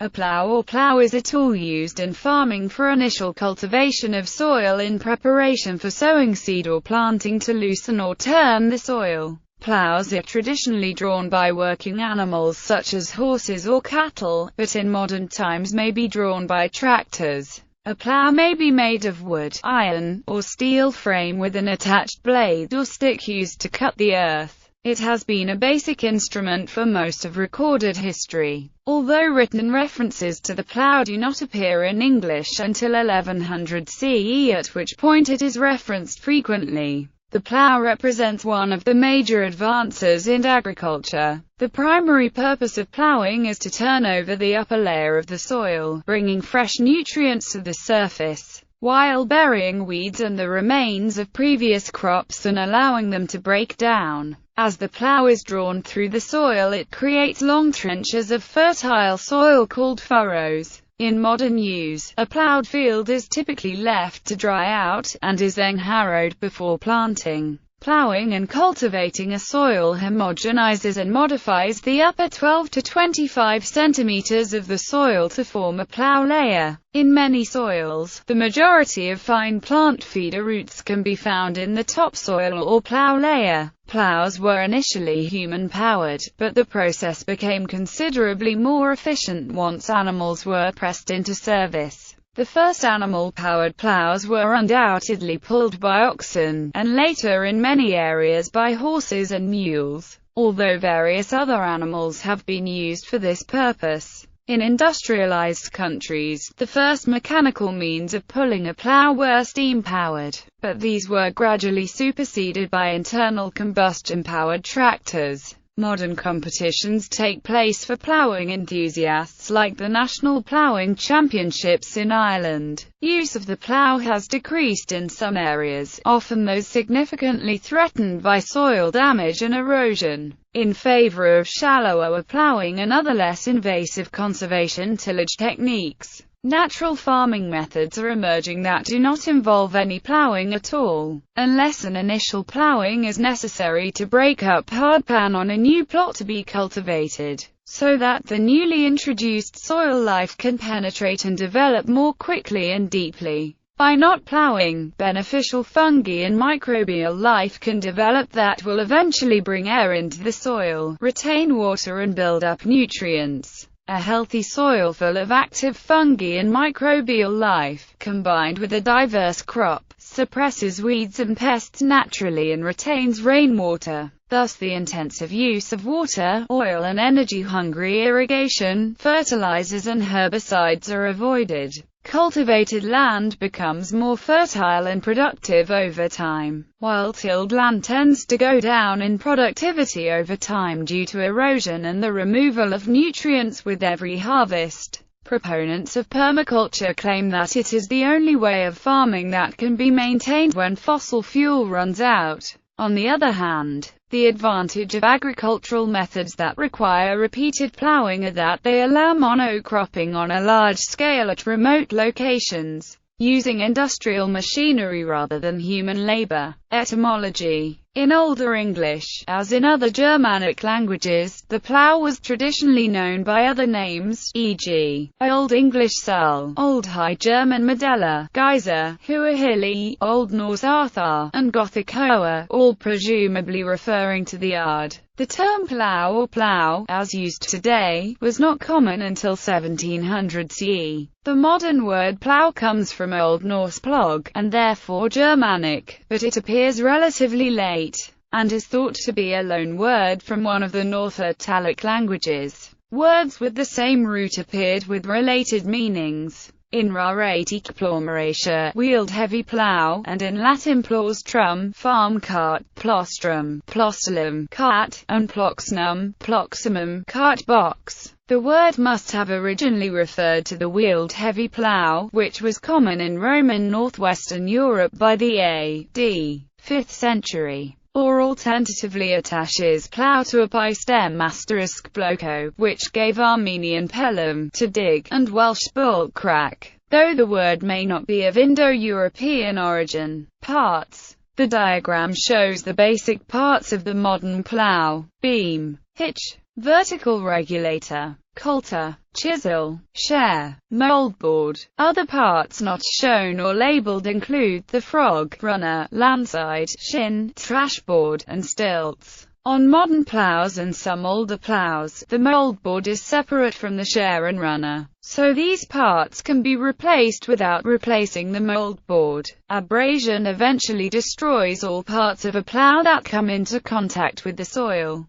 A plough or plough is a tool used in farming for initial cultivation of soil in preparation for sowing seed or planting to loosen or turn the soil. Ploughs are traditionally drawn by working animals such as horses or cattle, but in modern times may be drawn by tractors. A plough may be made of wood, iron, or steel frame with an attached blade or stick used to cut the earth. It has been a basic instrument for most of recorded history, although written references to the plough do not appear in English until 1100 CE, at which point it is referenced frequently. The plough represents one of the major advances in agriculture. The primary purpose of ploughing is to turn over the upper layer of the soil, bringing fresh nutrients to the surface, while burying weeds and the remains of previous crops and allowing them to break down. As the plough is drawn through the soil, it creates long trenches of fertile soil called furrows. In modern use, a ploughed field is typically left to dry out, and is then harrowed before planting. Ploughing and cultivating a soil homogenizes and modifies the upper 12 to 25 centimeters of the soil to form a plough layer. In many soils, the majority of fine plant feeder roots can be found in the topsoil or plough layer. Ploughs were initially human-powered, but the process became considerably more efficient once animals were pressed into service. The first animal-powered ploughs were undoubtedly pulled by oxen, and later in many areas by horses and mules, although various other animals have been used for this purpose. In industrialized countries, the first mechanical means of pulling a plough were steam-powered, but these were gradually superseded by internal combustion-powered tractors. Modern competitions take place for ploughing enthusiasts, like the National Ploughing Championships in Ireland. Use of the plough has decreased in some areas, often those significantly threatened by soil damage and erosion, in favor of shallower ploughing and other less invasive conservation tillage techniques. Natural farming methods are emerging that do not involve any ploughing at all, unless an initial ploughing is necessary to break up hardpan on a new plot to be cultivated, so that the newly introduced soil life can penetrate and develop more quickly and deeply. By not ploughing, beneficial fungi and microbial life can develop that will eventually bring air into the soil, retain water and build up nutrients. A healthy soil full of active fungi and microbial life, combined with a diverse crop, suppresses weeds and pests naturally and retains rainwater. Thus the intensive use of water, oil and energy-hungry irrigation, fertilizers and herbicides are avoided. Cultivated land becomes more fertile and productive over time, while tilled land tends to go down in productivity over time due to erosion and the removal of nutrients with every harvest. Proponents of permaculture claim that it is the only way of farming that can be maintained when fossil fuel runs out. On the other hand, the advantage of agricultural methods that require repeated ploughing are that they allow monocropping on a large scale at remote locations, using industrial machinery rather than human labor. Etymology. In Older English, as in other Germanic languages, the plough was traditionally known by other names, e.g., Old English Saal, Old High German Medella, Geyser, Huahili, Old Norse Arthar, and Gothic Hoa, all presumably referring to the yard. The term plough or plough, as used today, was not common until 1700 CE. The modern word plough comes from Old Norse plog, and therefore Germanic, but it appears relatively late, and is thought to be a loan word from one of the North Italic languages. Words with the same root appeared with related meanings. In Rarate Plomeratia, wheeled heavy plough, and in Latin plaustrum, farm cart, plostrum, plostulum, cart, and ploxnum, ploximum, cart box. The word must have originally referred to the wheeled heavy plough, which was common in Roman northwestern Europe by the a.d. 5th century. Or alternatively attaches plough to a pistem asterisk bloco, which gave Armenian pelum, to dig, and Welsh bulcrack, though the word may not be of Indo-European origin. Parts. The diagram shows the basic parts of the modern plough: beam, hitch, vertical regulator, coulter, chisel, share, moldboard. Other parts not shown or labeled include the frog, runner, landside, shin, trashboard, and stilts. On modern ploughs and some older ploughs, the moldboard is separate from the share and runner, so these parts can be replaced without replacing the moldboard. Abrasion eventually destroys all parts of a plough that come into contact with the soil.